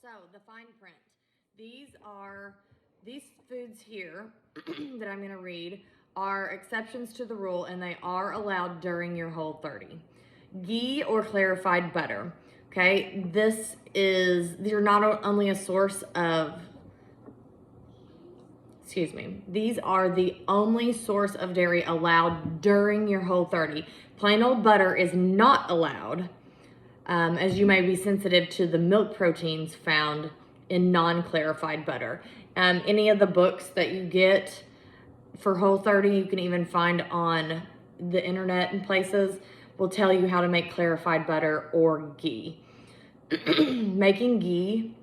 So the fine print. These foods here that I'm going to read are exceptions to the rule, and they are allowed during your Whole30. Ghee or clarified butter. Okay, they're not only a source of, these are the only source of dairy allowed during your Whole30. Plain old butter is not allowed, as you may be sensitive to the milk proteins found in non-clarified butter. Any of the books that you get for Whole30, you can even find on the internet and places, will tell you how to make clarified butter or ghee. Making ghee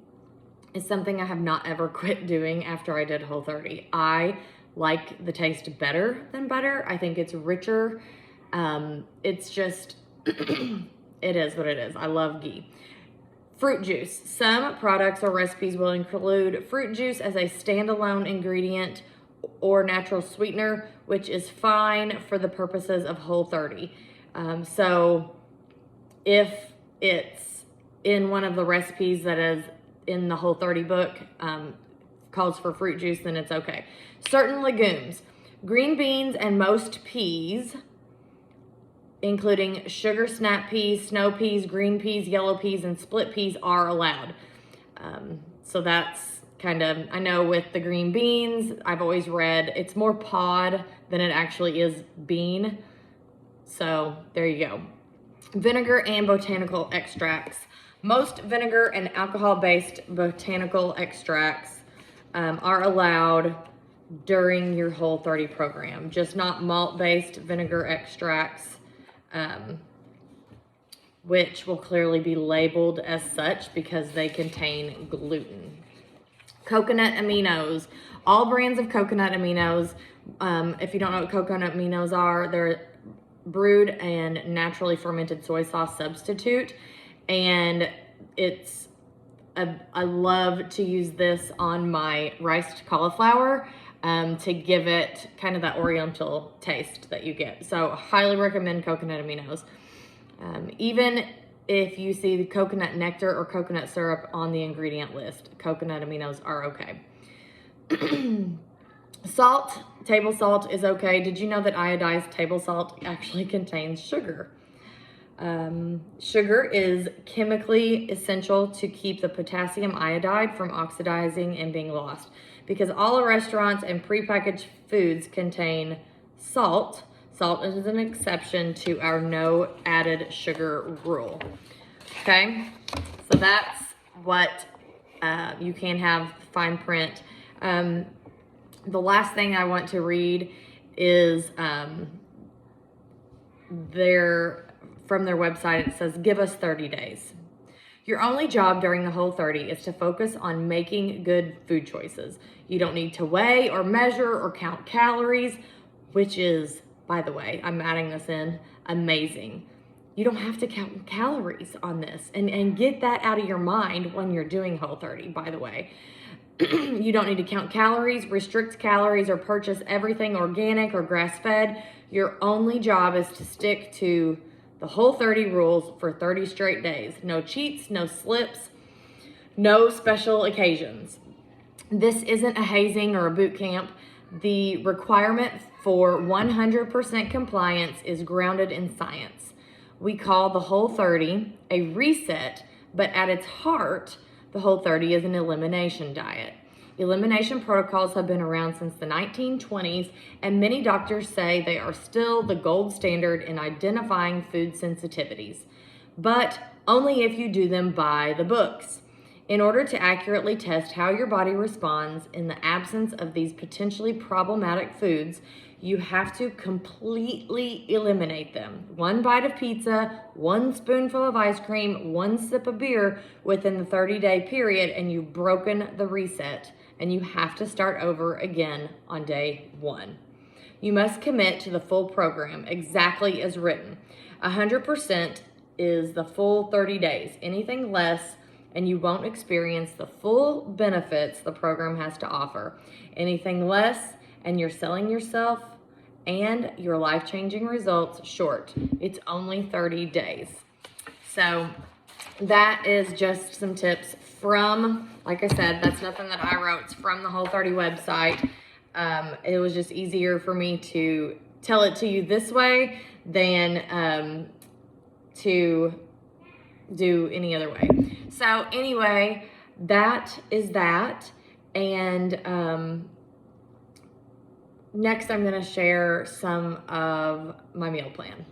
is something I have not ever quit doing after I did Whole30. I like the taste better than butter. I think it's richer. It's just, it is what it is. I love ghee. Fruit juice. Some products or recipes will include fruit juice as a standalone ingredient or natural sweetener, which is fine for the purposes of Whole30. So if it's in one of the recipes that is in the Whole30 book, calls for fruit juice, then it's okay. Certain legumes, green beans and most peas, including sugar snap peas, snow peas, green peas, yellow peas, and split peas are allowed. So that's kind of, I know with the green beans, I've always read it's more pod than it actually is bean. So there you go. Vinegar and botanical extracts. Most vinegar and alcohol-based botanical extracts are allowed during your Whole30 program, just not malt-based vinegar extracts, which will clearly be labeled as such because they contain gluten. Coconut aminos. All brands of coconut aminos, if you don't know what coconut aminos are, they're brewed and naturally fermented soy sauce substitute. And I love to use this on my riced cauliflower to give it kind of that oriental taste that you get. So highly recommend coconut aminos. Even if you see the coconut nectar or coconut syrup on the ingredient list, coconut aminos are okay. Salt, table salt is okay. Did you know that iodized table salt actually contains sugar? Sugar is chemically essential to keep the potassium iodide from oxidizing and being lost. Because all the restaurants and prepackaged foods contain salt, salt is an exception to our no added sugar rule. Okay, so that's what you can have fine print. The last thing I want to read is from their website. It says, give us 30 days. Your only job during the Whole30 is to focus on making good food choices. You don't need to weigh or measure or count calories, which is, by the way, I'm adding this in, amazing. You don't have to count calories on this, and get that out of your mind when you're doing Whole30, by the way. You don't need to count calories, restrict calories, or purchase everything organic or grass-fed. Your only job is to stick to the Whole30 rules for 30 straight days. No cheats, no slips, no special occasions. This isn't a hazing or a boot camp. The requirement for 100% compliance is grounded in science. We call the Whole30 a reset, but at its heart, the Whole30 is an elimination diet. Elimination protocols have been around since the 1920s, and many doctors say they are still the gold standard in identifying food sensitivities, but only if you do them by the books. In order to accurately test how your body responds in the absence of these potentially problematic foods, you have to completely eliminate them. One bite of pizza, one spoonful of ice cream, one sip of beer within the 30-day period, and you've broken the reset, and you have to start over again on day 1. You must commit to the full program exactly as written. 100% is the full 30 days. Anything less, and you won't experience the full benefits the program has to offer. Anything less, and you're selling yourself and your life-changing results short. It's only 30 days. So that is just some tips from, like I said, that's nothing that I wrote. It's from the Whole30 website. It was just easier for me to tell it to you this way than to do any other way. So anyway, that is that. And next I'm going to share some of my meal plan.